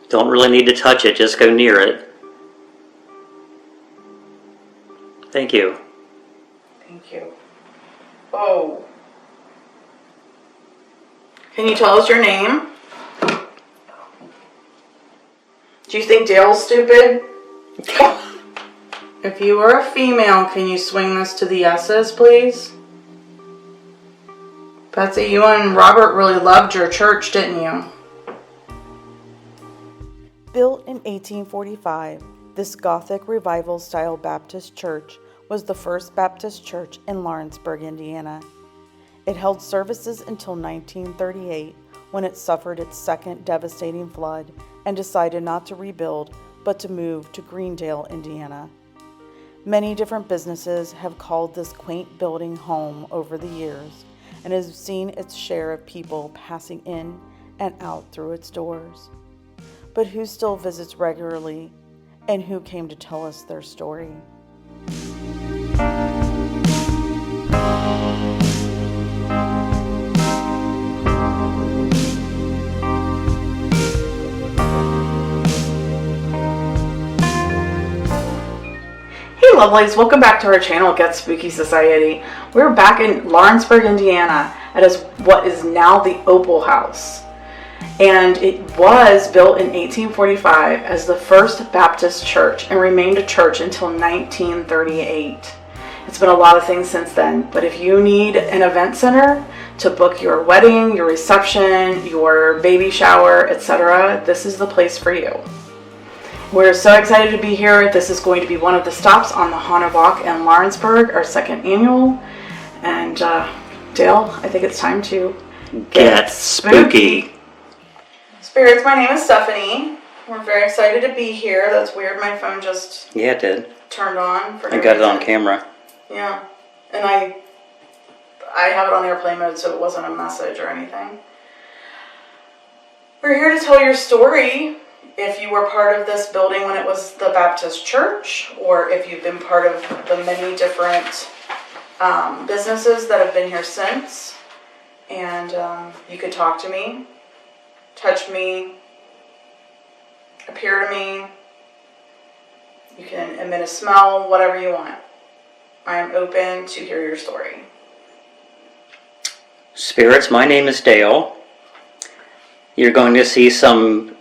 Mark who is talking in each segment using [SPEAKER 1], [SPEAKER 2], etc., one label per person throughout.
[SPEAKER 1] Don't really need to touch it, just go near it. Thank you.
[SPEAKER 2] Thank you. Oh. Can you tell us your name? Do you think Dale's stupid? If you are a female, can you swing this to the S's, please? Betsy, you and Robert really loved your church, didn't you?
[SPEAKER 3] Built in 1845, this Gothic revival-style Baptist church was the First Baptist Church in Lawrenceburg, Indiana. It held services until 1938, when it suffered its second devastating flood and decided not to rebuild, but to move to Greendale, Indiana. Many different businesses have called this quaint building home over the years, and has seen its share of people passing in and out through its doors. But who still visits regularly, and who came to tell us their story?
[SPEAKER 2] Hey lovelies, welcome back to our channel, Get Spooky Society. We're back in Lawrenceburg, Indiana, at what is now the Opalhaus. And it was built in 1845 as the First Baptist Church and remained a church until 1938. It's been a lot of things since then, but if you need an event center to book your wedding, your reception, your baby shower, etc., this is the place for you. We're so excited to be here. This is going to be one of the stops on the Haunted Walk in Lawrenceburg, our second annual. And Dale, I think it's time to
[SPEAKER 1] Get spooky.
[SPEAKER 2] Spirits, my name is Stephanie. We're very excited to be here. That's weird. My phone just
[SPEAKER 1] Yeah, it did.
[SPEAKER 2] turned on. For
[SPEAKER 1] I got it on camera.
[SPEAKER 2] Yeah, and I have it on airplane mode, so it wasn't a message or anything. We're here to tell your story. If you were part of this building when it was the Baptist Church, or if you've been part of the many different businesses that have been here since, and you could talk to me, touch me, appear to me, you can emit a smell, whatever you want. I am open to hear your story.
[SPEAKER 1] Spirits, my name is Dale. You're going to see some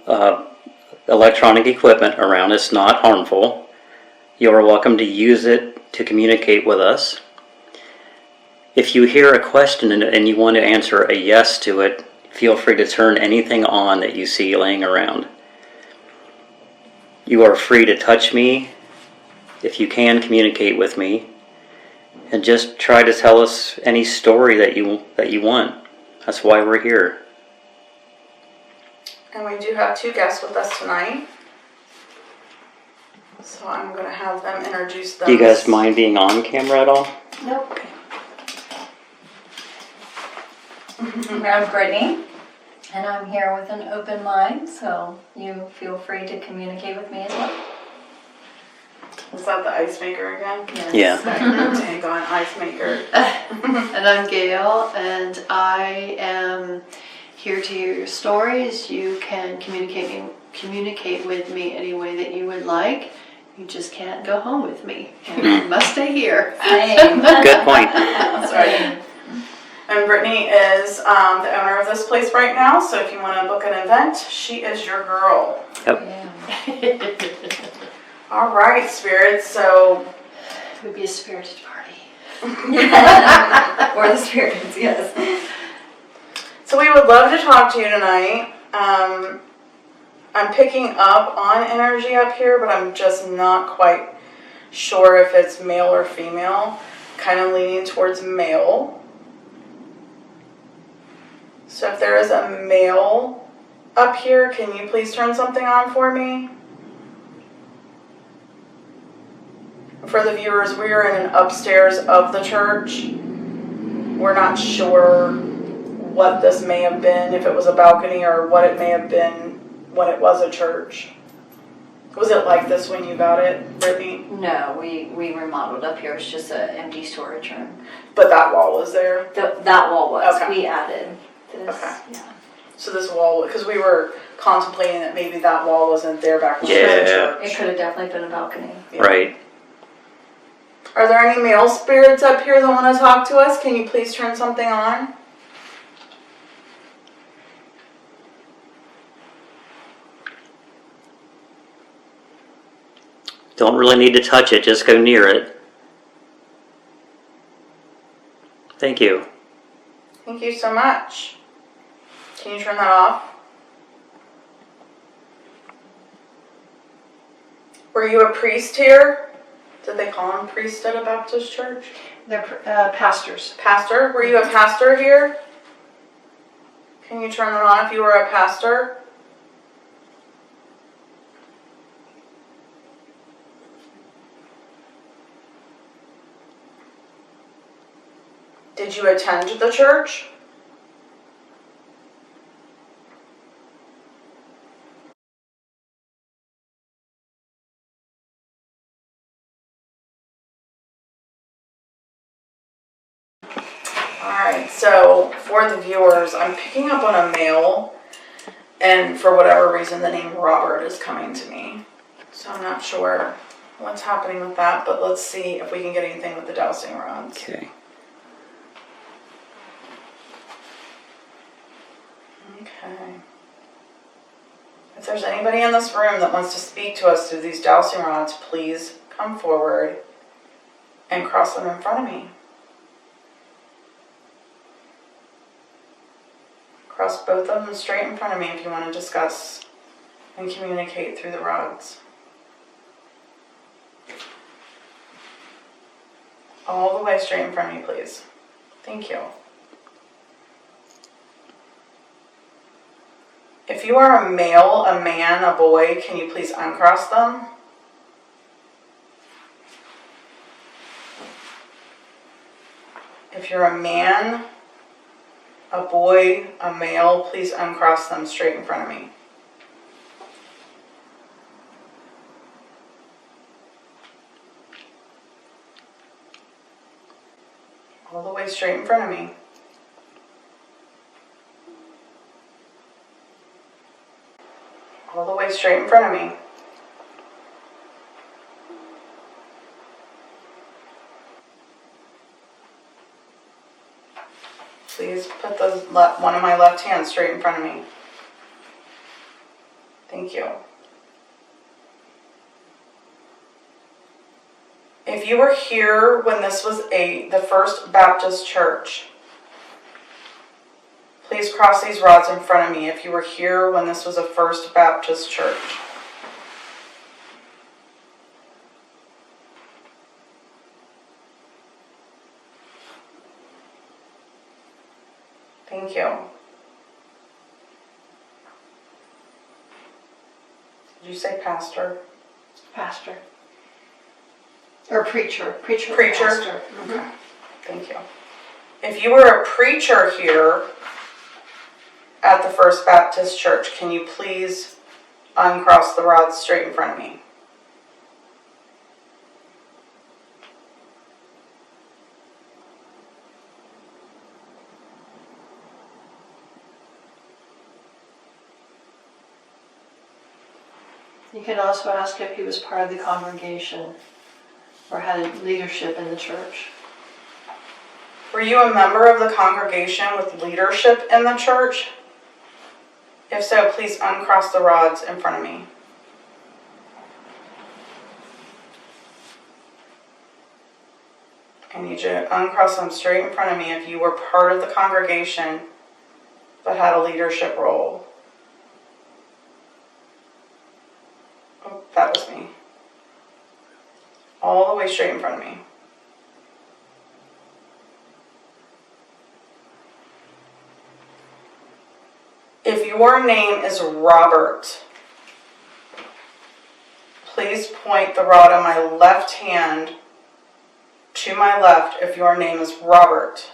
[SPEAKER 1] electronic equipment around. It's not harmful. You're welcome to use it to communicate with us. If you hear a question and you want to answer a yes to it, feel free to turn anything on that you see laying around. You are free to touch me if you can communicate with me, and just try to tell us any story that you want. That's why we're here.
[SPEAKER 2] And we do have two guests with us tonight. So I'm going to have them introduce them.
[SPEAKER 1] Do you guys mind being on camera at all?
[SPEAKER 4] Nope. I'm Brittany, and I'm here with an open mind, so you feel free to communicate with me as well.
[SPEAKER 2] Is that the ice maker again?
[SPEAKER 4] Yes.
[SPEAKER 1] Yeah.
[SPEAKER 2] Dang on, ice maker.
[SPEAKER 5] And I'm Gail, and I am here to hear your stories. You can communicate with me any way that you would like. You just can't go home with me. You must stay here.
[SPEAKER 4] Same.
[SPEAKER 1] Good point.
[SPEAKER 2] That's right. And Brittany is the owner of this place right now, so if you want to book an event, she is your girl.
[SPEAKER 1] Yep.
[SPEAKER 4] Yeah.
[SPEAKER 2] All right, spirits, so...
[SPEAKER 5] It would be a spirited party.
[SPEAKER 4] Or the spirits, yes.
[SPEAKER 2] So we would love to talk to you tonight. I'm picking up on energy up here, but I'm just not quite sure if it's male or female. Kind of leaning towards male. So if there is a male up here, can you please turn something on for me? For the viewers, we are in an upstairs of the church. We're not sure what this may have been, if it was a balcony or what it may have been when it was a church. Was it like this when you got it, Brittany?
[SPEAKER 4] No, we remodeled up here. It's just an empty storage room.
[SPEAKER 2] But that wall was there?
[SPEAKER 4] That wall was.
[SPEAKER 2] Okay.
[SPEAKER 4] We added this.
[SPEAKER 2] Okay.
[SPEAKER 4] Yeah.
[SPEAKER 2] So this wall, because we were contemplating that maybe that wall wasn't there back when we were in
[SPEAKER 1] Yeah.
[SPEAKER 2] church.
[SPEAKER 4] It could have definitely been a balcony.
[SPEAKER 2] Yeah.
[SPEAKER 1] Right.
[SPEAKER 2] Are there any male spirits up here that want to talk to us? Can you please turn something on?
[SPEAKER 1] Don't really need to touch it, just go near it. Thank you.
[SPEAKER 2] Thank you so much. Can you turn that off? Were you a priest here? Did they call him priest at a Baptist church?
[SPEAKER 5] They're pastors.
[SPEAKER 2] Pastor? Were you a pastor here? Can you turn that on if you were a pastor? Did you attend the church? Alright, so for the viewers, I'm picking up on a male, and for whatever reason the name Robert is coming to me. So I'm not sure what's happening with that, but let's see if we can get anything with the dowsing rods.
[SPEAKER 1] Okay.
[SPEAKER 2] Okay. If there's anybody in this room that wants to speak to us through these dowsing rods, please come forward and cross them in front of me. Cross both of them straight in front of me if you want to discuss and communicate through the rods. All the way straight in front of me, please. Thank you. If you are a male, a man, a boy, can you please uncross them? If you're a man, a boy, a male, please uncross them straight in front of me. All the way straight in front of me. All the way straight in front of me. Please put one of my left hands straight in front of me. Thank you. If you were here when this was the First Baptist Church, please cross these rods in front of me if you were here when this was a First Baptist Church. Thank you. Did you say pastor?
[SPEAKER 5] Pastor. Or preacher. Preacher.
[SPEAKER 2] Preacher?
[SPEAKER 5] Pastor.
[SPEAKER 2] Okay. Thank you. If you were a preacher here at the First Baptist Church, can you please uncross the rods straight in front of me?
[SPEAKER 5] You can also ask if he was part of the congregation or had leadership in the church.
[SPEAKER 2] Were you a member of the congregation with leadership in the church? If so, please uncross the rods in front of me. I need you to uncross them straight in front of me if you were part of the congregation but had a leadership role. Oh, that was me. All the way straight in front of me. If your name is Robert, please point the rod on my left hand to my left if your name is Robert.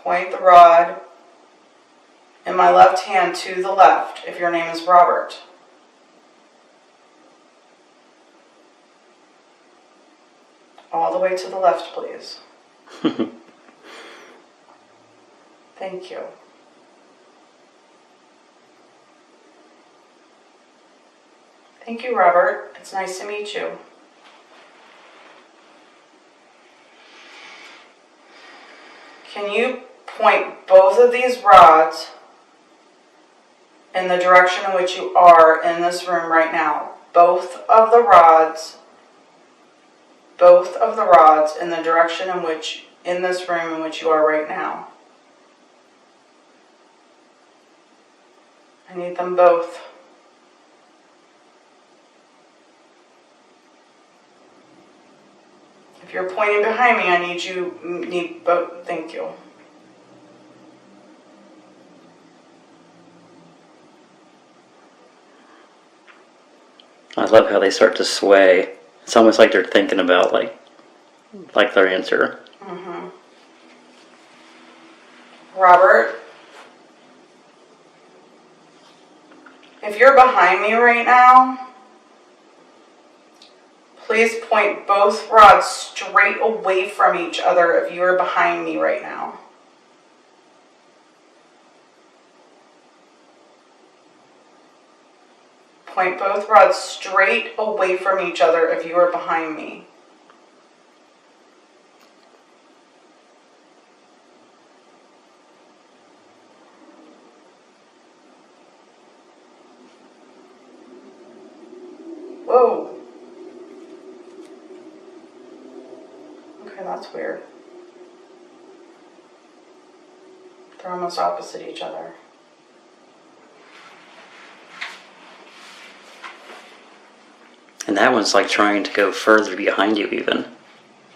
[SPEAKER 2] Point the rod in my left hand to the left if your name is Robert. All the way to the left, please. Thank you. Thank you, Robert. It's nice to meet you. Can you point both of these rods in the direction in which you are in this room right now? Both of the rods in the direction in this room in which you are right now. I need them both. If you're pointing behind me, I need both. Thank you.
[SPEAKER 1] I love how they start to sway. It's almost like they're thinking about like their answer.
[SPEAKER 2] Mm-hmm. Robert, if you're behind me right now, please point both rods straight away from each other if you are behind me right now. Point both rods straight away from each other if you are behind me. Whoa. Okay, that's weird. They're almost opposite each other.
[SPEAKER 1] And that one's like trying to go further behind you even.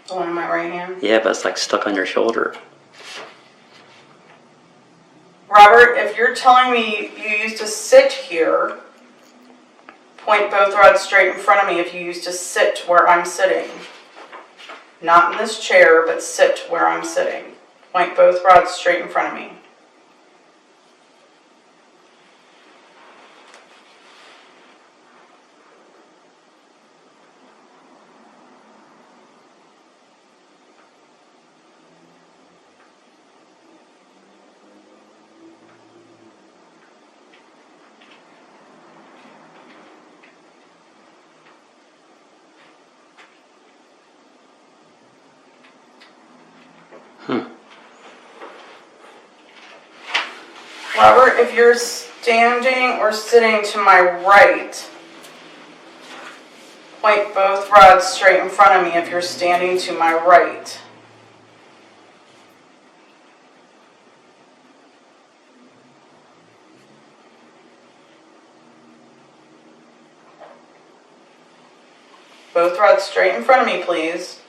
[SPEAKER 2] The one in my right hand?
[SPEAKER 1] Yeah, but it's like stuck on your shoulder.
[SPEAKER 2] Robert, if you're telling me you used to sit here, point both rods straight in front of me if you used to sit where I'm sitting. Not in this chair, but sit where I'm sitting. Point both rods straight in front of me. Robert, if you're standing or sitting to my right, point both rods straight in front of me if you're standing to my right. Both rods straight in front of me, please.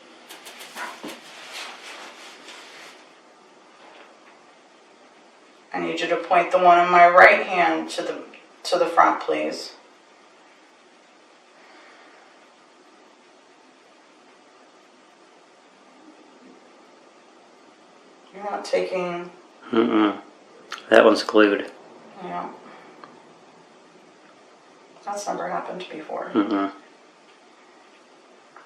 [SPEAKER 2] I need you to point the one in my right hand to the front, please. You're not taking...
[SPEAKER 1] That one's glued.
[SPEAKER 2] Yeah. That's never happened before.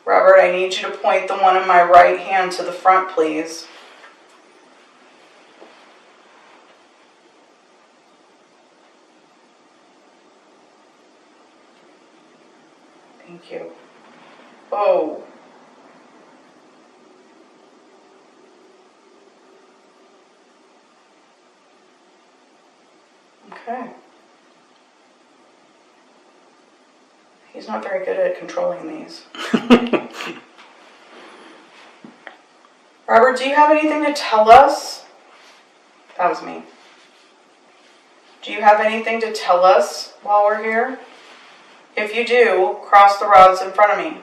[SPEAKER 2] Robert, I need you to point the one in my right hand to the front, please. Thank you. Oh. Okay. He's not very good at controlling these. Robert, do you have anything to tell us? That was me. Do you have anything to tell us while we're here? If you do, cross the rods in front of me.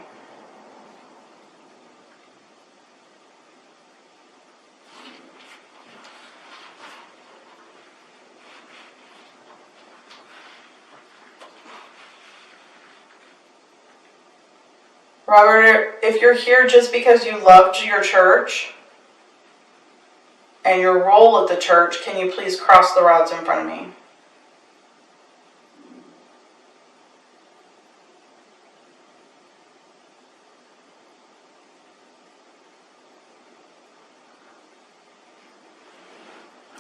[SPEAKER 2] Robert, if you're here just because you loved your church and your role at the church, can you please cross the rods in front of me?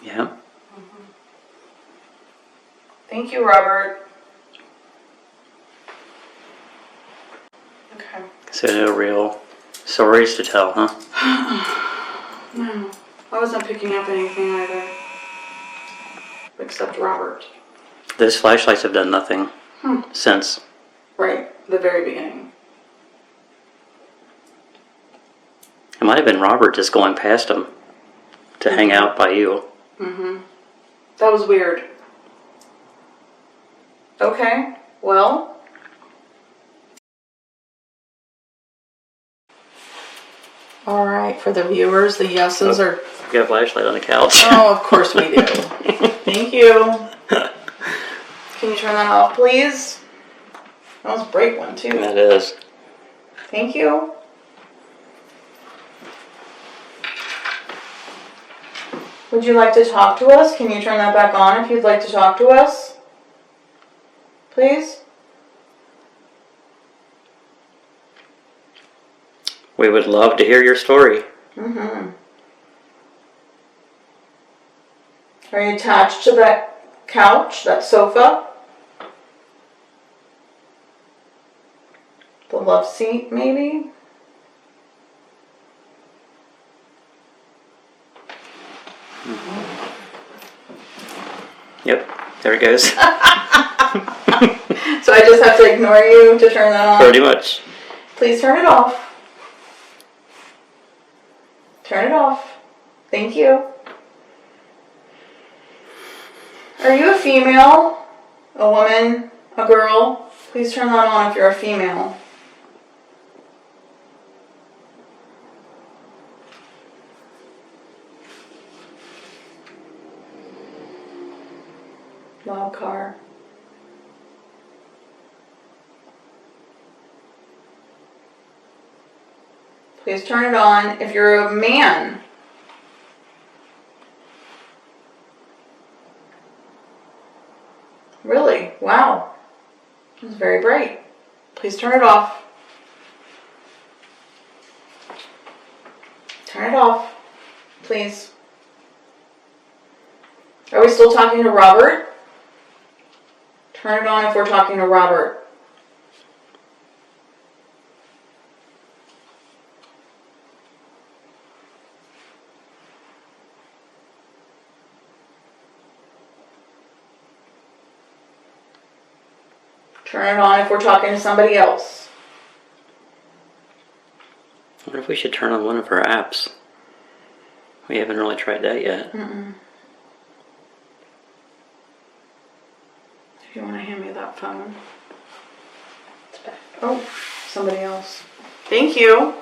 [SPEAKER 1] Yeah.
[SPEAKER 2] Thank you, Robert. Okay.
[SPEAKER 1] So no real stories to tell, huh?
[SPEAKER 2] No, I wasn't picking up anything either. Except Robert.
[SPEAKER 1] Those flashlights have done nothing since.
[SPEAKER 2] Right, the very beginning.
[SPEAKER 1] It might have been Robert just going past them to hang out by you.
[SPEAKER 2] That was weird. Okay, well. Alright, for the viewers, the yeses are...
[SPEAKER 1] We got a flashlight on the couch.
[SPEAKER 2] Oh, of course we do. Thank you. Can you turn that off, please? I almost break one, too.
[SPEAKER 1] That is.
[SPEAKER 2] Thank you. Would you like to talk to us? Can you turn that back on if you'd like to talk to us? Please?
[SPEAKER 1] We would love to hear your story.
[SPEAKER 2] Are you attached to that couch, that sofa? The love seat, maybe?
[SPEAKER 1] Yep, there it goes.
[SPEAKER 2] So I just have to ignore you to turn that on?
[SPEAKER 1] Pretty much.
[SPEAKER 2] Please turn it off. Turn it off. Thank you. Are you a female? A woman? A girl? Please turn that on if you're a female. Loud car. Please turn it on if you're a man. Really? Wow. It was very bright. Please turn it off. Turn it off. Please. Are we still talking to Robert? Turn it on if we're talking to Robert. Turn it on if we're talking to somebody else.
[SPEAKER 1] I wonder if we should turn on one of our apps. We haven't really tried that yet.
[SPEAKER 2] Do you want to hand me that phone? It's back. Oh, somebody else. Thank you.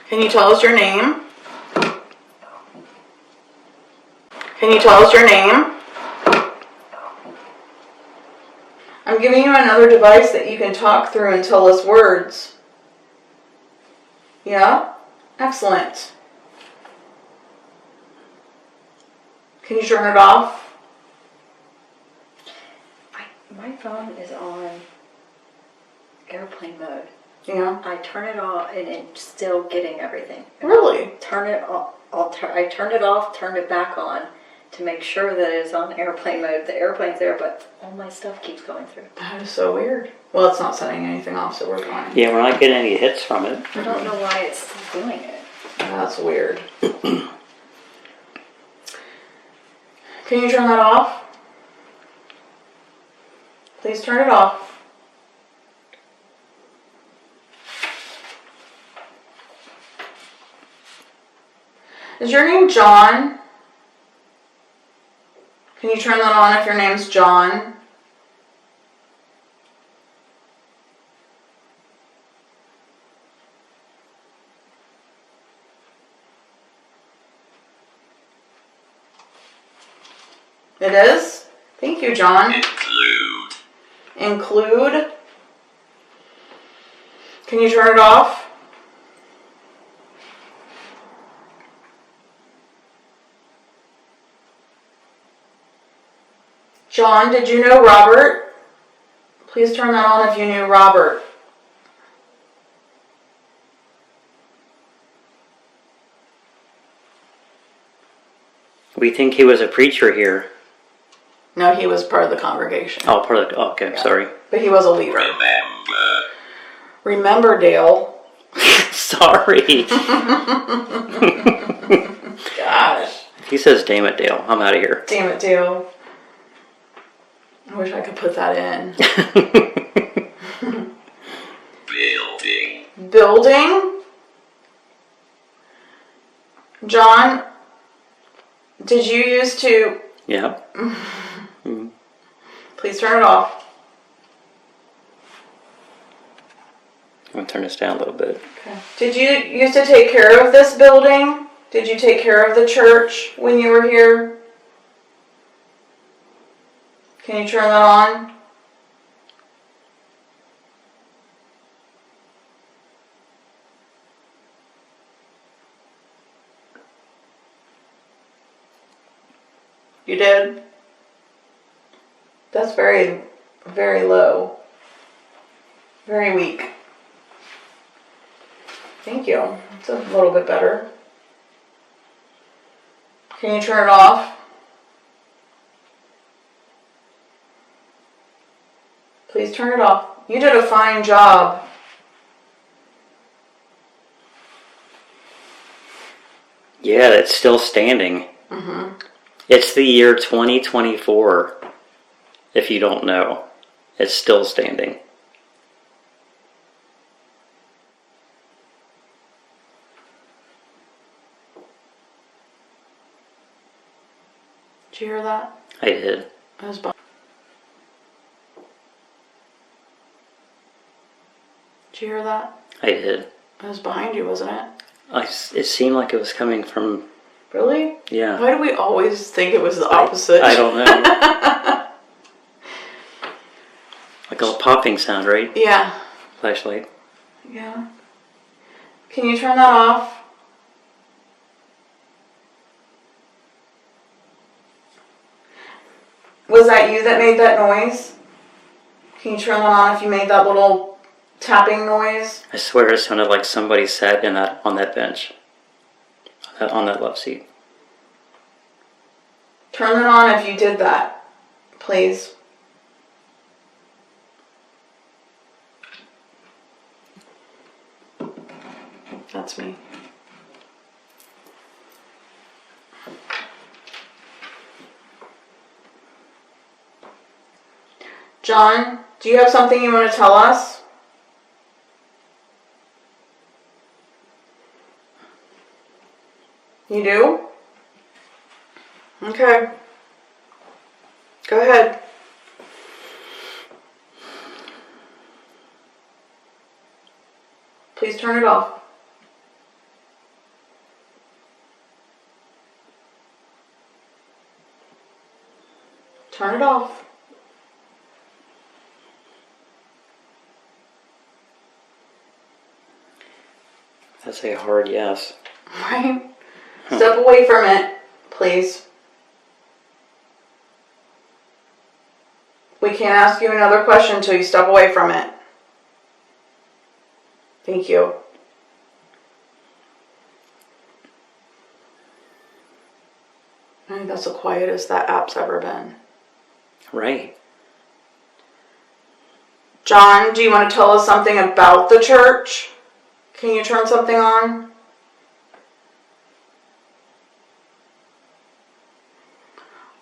[SPEAKER 2] Can you tell us your name? Can you tell us your name? I'm giving you another device that you can talk through and tell us words. Yeah? Excellent. Can you turn it off?
[SPEAKER 4] My phone is on airplane mode.
[SPEAKER 2] Yeah.
[SPEAKER 4] I turn it off and it's still getting everything. And
[SPEAKER 2] Really?
[SPEAKER 4] Turn it off. I turned it off, turned it back on to make sure that it's on airplane mode. The airplane's there, but all my stuff keeps going through.
[SPEAKER 2] That is so weird. Well, it's not setting anything off, so we're fine.
[SPEAKER 1] Yeah, we're not getting any hits from it.
[SPEAKER 4] I don't know why it's still doing it.
[SPEAKER 2] That's weird. Can you turn that off? Please turn it off. Is your name John? Can you turn that on if your name's John? It is? Thank you, John. Include. Can you turn it off? John, did you know Robert? Please turn that on if you knew Robert.
[SPEAKER 1] We think he was a preacher here.
[SPEAKER 2] No, he was part of the congregation.
[SPEAKER 1] Oh, part of the, okay,
[SPEAKER 2] Yeah.
[SPEAKER 1] sorry.
[SPEAKER 2] But he was a leader. Remember, Dale.
[SPEAKER 1] Sorry.
[SPEAKER 2] Gosh.
[SPEAKER 1] He says, damn it, Dale. I'm out of here.
[SPEAKER 2] Damn it, Dale. I wish I could put that in. Building? John, did you used to...
[SPEAKER 1] Yeah.
[SPEAKER 2] Please turn it off.
[SPEAKER 1] I'm going to turn this down a little bit.
[SPEAKER 2] Okay. Did you used to take care of this building? Did you take care of the church when you were here? Can you turn that on? You did? That's very, very low. Very weak. Thank you. It's a little bit better. Can you turn it off? Please turn it off. You did a fine job.
[SPEAKER 1] Yeah, it's still standing. It's the year 2024. If you don't know, it's still standing.
[SPEAKER 2] Did you hear that?
[SPEAKER 1] I did.
[SPEAKER 2] It was behind. Did you hear that?
[SPEAKER 1] I did.
[SPEAKER 2] It was behind you, wasn't it?
[SPEAKER 1] It seemed like it was coming from...
[SPEAKER 2] Really?
[SPEAKER 1] Yeah.
[SPEAKER 2] Why do we always think it was the opposite?
[SPEAKER 1] I don't know. Like a popping sound, right?
[SPEAKER 2] Yeah.
[SPEAKER 1] Flashlight.
[SPEAKER 2] Yeah. Can you turn that off? Was that you that made that noise? Can you turn that on if you made that little tapping noise?
[SPEAKER 1] I swear it sounded like somebody sat on that bench. On that love seat.
[SPEAKER 2] Turn it on if you did that, please. That's me. John, do you have something you want to tell us? You do? Okay. Go ahead. Please turn it off. Turn it off.
[SPEAKER 1] That's a hard yes.
[SPEAKER 2] Right? Step away from it, please. We can't ask you another question until you step away from it. Thank you. I think that's the quietest that app's ever been.
[SPEAKER 1] Right.
[SPEAKER 2] John, do you want to tell us something about the church? Can you turn something on?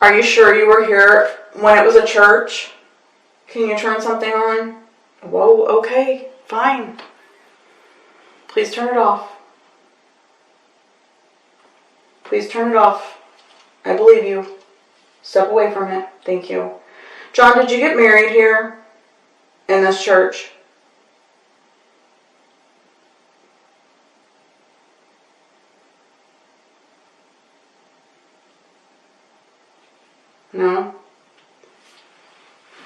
[SPEAKER 2] Are you sure you were here when it was a church? Can you turn something on? Whoa, okay, fine. Please turn it off. Please turn it off. I believe you. Step away from it. Thank you. John, did you get married here in this church? No?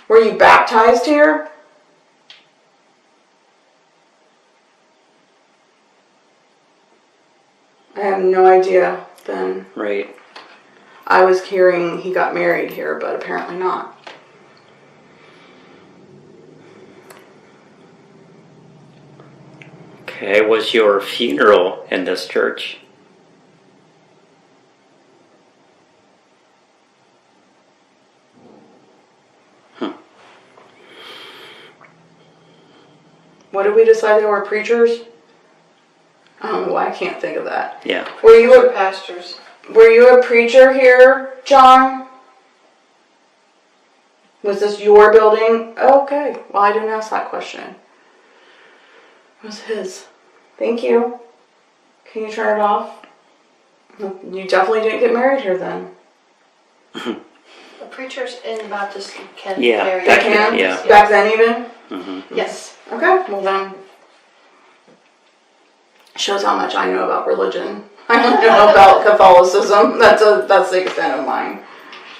[SPEAKER 2] Were you baptized here? I have no idea then.
[SPEAKER 1] Right.
[SPEAKER 2] I was hearing he got married here, but apparently not.
[SPEAKER 1] Okay, was your funeral in this church?
[SPEAKER 2] What did we decide they were, preachers? Oh, I can't think of that.
[SPEAKER 1] Yeah.
[SPEAKER 2] Were you
[SPEAKER 5] For
[SPEAKER 2] a,
[SPEAKER 5] pastors.
[SPEAKER 2] were you a preacher here, John? Was this your building? Oh, okay. Well, I didn't ask that question. It was his. Thank you. Can you turn it off? You definitely didn't get married here then.
[SPEAKER 5] Preachers in the Baptist can
[SPEAKER 1] Yeah,
[SPEAKER 5] marry.
[SPEAKER 2] They can?
[SPEAKER 1] Yeah.
[SPEAKER 2] Back then even?
[SPEAKER 1] Mm-hmm.
[SPEAKER 5] Yes.
[SPEAKER 2] Okay, well then. Shows how much I know about religion. I don't know about Catholicism. That's the extent of mine.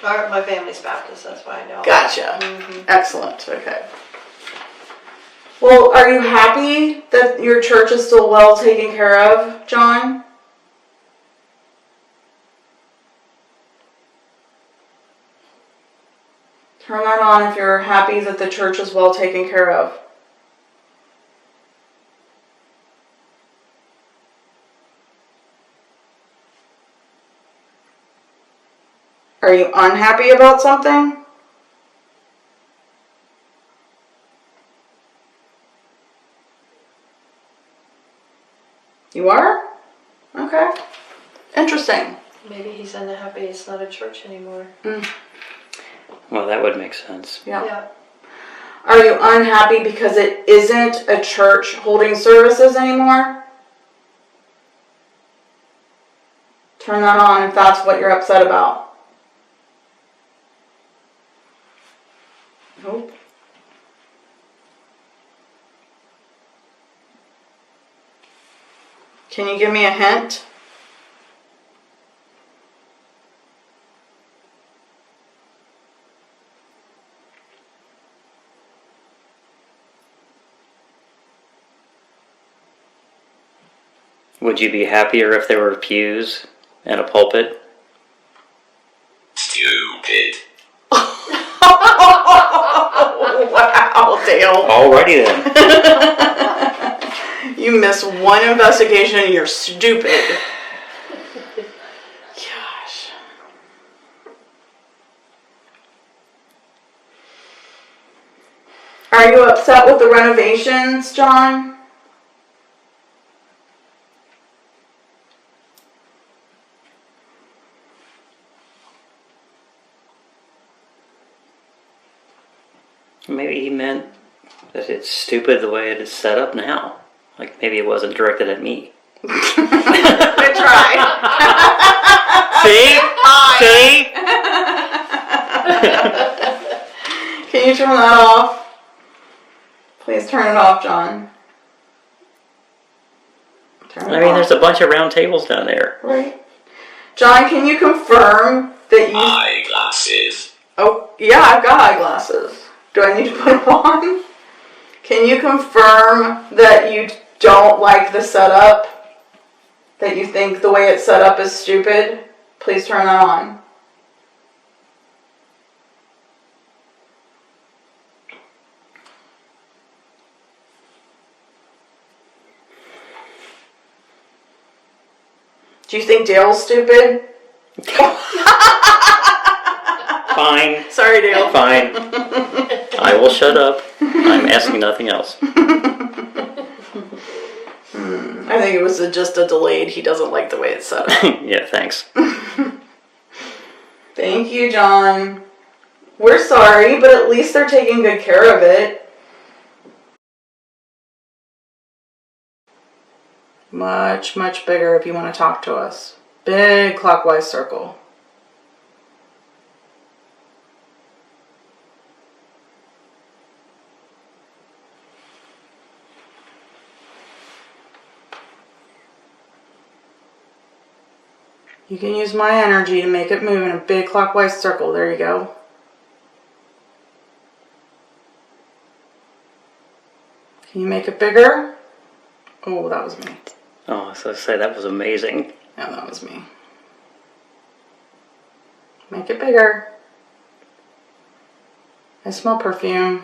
[SPEAKER 5] My family's Baptist, that's why I know.
[SPEAKER 2] Gotcha. Excellent. Okay. Well, are you happy that your church is still well taken care of, John? Turn that on if you're happy that the church is well taken care of. Are you unhappy about something? You are? Okay. Interesting.
[SPEAKER 5] Maybe he's unhappy it's not a church anymore.
[SPEAKER 1] Well, that would make sense.
[SPEAKER 2] Yeah. Are you unhappy because it isn't a church holding services anymore? Turn that on if that's what you're upset about. Nope. Can you give me a hint?
[SPEAKER 1] Would you be happier if there were pews and a pulpit?
[SPEAKER 6] Stupid.
[SPEAKER 2] Wow, Dale.
[SPEAKER 1] Alrighty then.
[SPEAKER 2] You miss one investigation and you're stupid. Gosh. Are you upset with the renovations, John?
[SPEAKER 1] Maybe he meant that it's stupid the way it is set up now. Like maybe it wasn't directed at me.
[SPEAKER 2] Good try.
[SPEAKER 1] See? See?
[SPEAKER 2] Can you turn that off? Please turn it off, John. Turn it
[SPEAKER 1] I mean,
[SPEAKER 2] off.
[SPEAKER 1] there's a bunch of round tables down there.
[SPEAKER 2] Right. John, can you confirm that you...
[SPEAKER 6] Eyeglasses.
[SPEAKER 2] Oh, yeah, I've got eyeglasses. Do I need to put them on? Can you confirm that you don't like the setup? That you think the way it's set up is stupid? Please turn that on. Do you think Dale's stupid?
[SPEAKER 1] Fine.
[SPEAKER 2] Sorry, Dale.
[SPEAKER 1] Fine. I will shut up. I'm asking nothing else.
[SPEAKER 2] I think it was just a delayed, he doesn't like the way it's set up.
[SPEAKER 1] Yeah, thanks.
[SPEAKER 2] Thank you, John. We're sorry, but at least they're taking good care of it. Much, much bigger if you want to talk to us. Big clockwise circle. You can use my energy to make it move in a big clockwise circle. There you go. Can you make it bigger? Oh, that was me.
[SPEAKER 1] Oh, so I say that was amazing.
[SPEAKER 2] Yeah, that was me. Make it bigger. I smell perfume.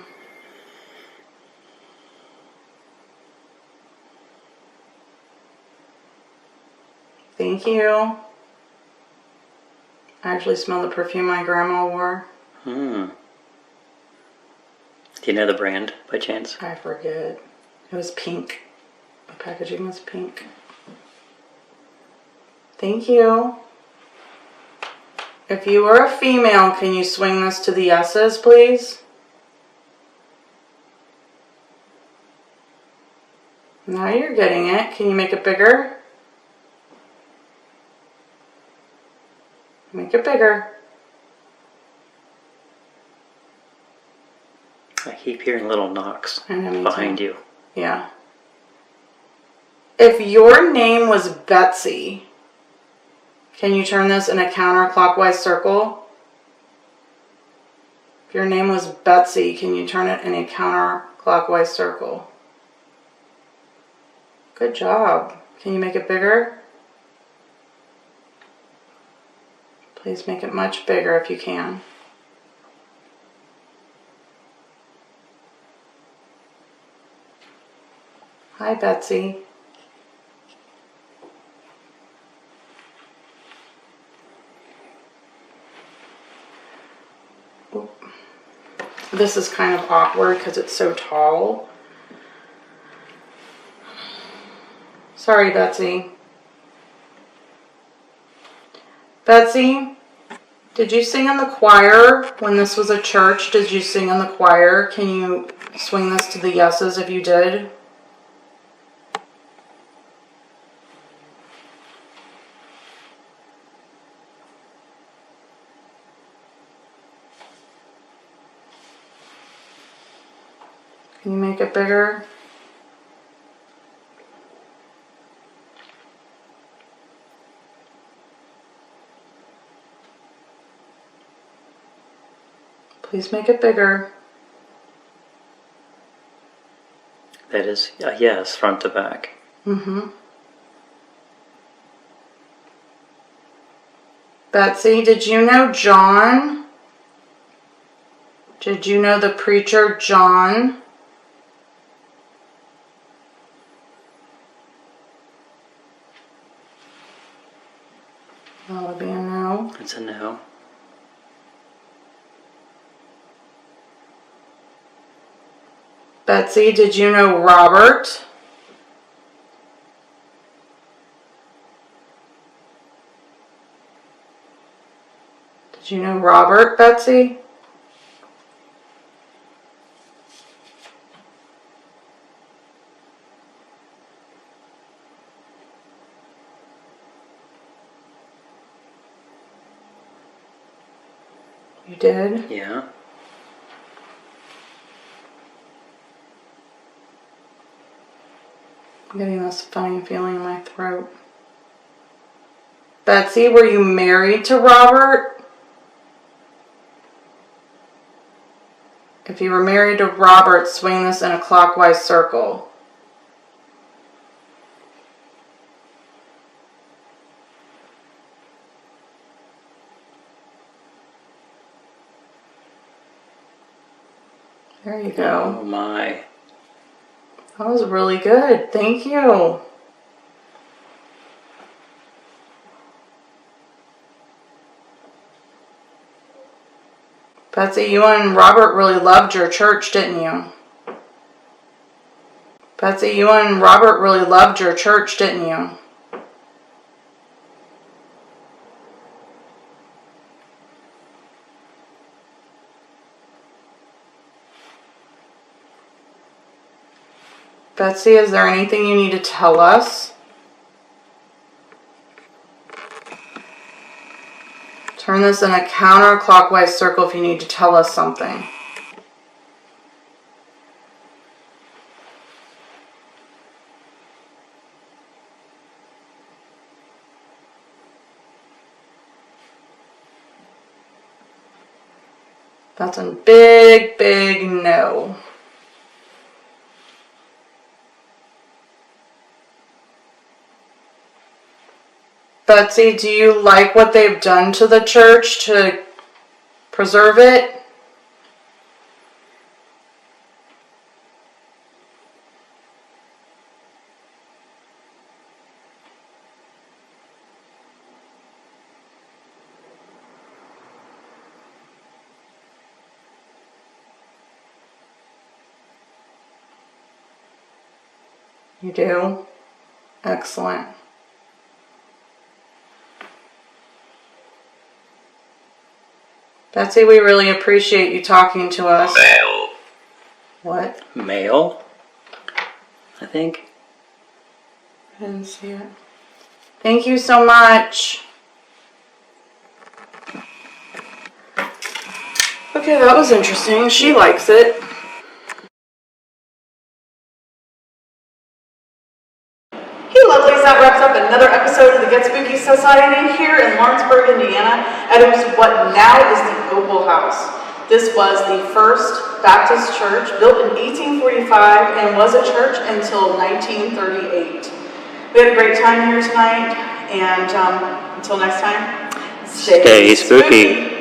[SPEAKER 2] Thank you. I actually smell the perfume my grandma wore.
[SPEAKER 1] Do you know the brand by chance?
[SPEAKER 2] I forget. It was pink. The packaging was pink. Thank you. If you are a female, can you swing this to the yeses, please? Now you're getting it. Can you make it bigger? Make it bigger.
[SPEAKER 1] I keep hearing little knocks
[SPEAKER 2] I know, me
[SPEAKER 1] behind
[SPEAKER 2] too.
[SPEAKER 1] you.
[SPEAKER 2] Yeah. If your name was Betsy, can you turn this in a counterclockwise circle? If your name was Betsy, can you turn it in a counterclockwise circle? Good job. Can you make it bigger? Please make it much bigger if you can. Hi, Betsy. Oop. This is kind of awkward because it's so tall. Sorry, Betsy. Betsy, did you sing in the choir when this was a church? Did you sing in the choir? Can you swing this to the yeses if you did? Can you make it bigger? Please make it bigger.
[SPEAKER 1] That is a yes, front to back.
[SPEAKER 2] Mm-hmm. Betsy, did you know John? Did you know the preacher John? That would be a no.
[SPEAKER 1] It's a no.
[SPEAKER 2] Betsy, did you know Robert? Did you know Robert, Betsy? You did?
[SPEAKER 1] Yeah.
[SPEAKER 2] I'm getting this funny feeling in my throat. Betsy, were you married to Robert? If you were married to Robert, swing this in a clockwise circle. There you go.
[SPEAKER 1] Oh my.
[SPEAKER 2] That was really good. Thank you. Betsy, you and Robert really loved your church, didn't you? Betsy, you and Robert really loved your church, didn't you? Betsy, is there anything you need to tell us? Turn this in a counterclockwise circle if you need to tell us something. That's a big, big no. Betsy, do you like what they've done to the church to preserve it? You do? Excellent. Betsy, we really appreciate you talking to us.
[SPEAKER 1] Male.
[SPEAKER 2] What?
[SPEAKER 1] Male, I think.
[SPEAKER 2] I didn't see it. Thank you so much. Okay, that was interesting. She likes it. Hey lovelies, that wraps up another episode of the Get Spooky Society here in Lawrenceburg, Indiana, at what now is the Opal House. This was the First Baptist Church, built in 1845 and was a church until 1938. We had a great time here tonight, and until next time,
[SPEAKER 1] Stay spooky.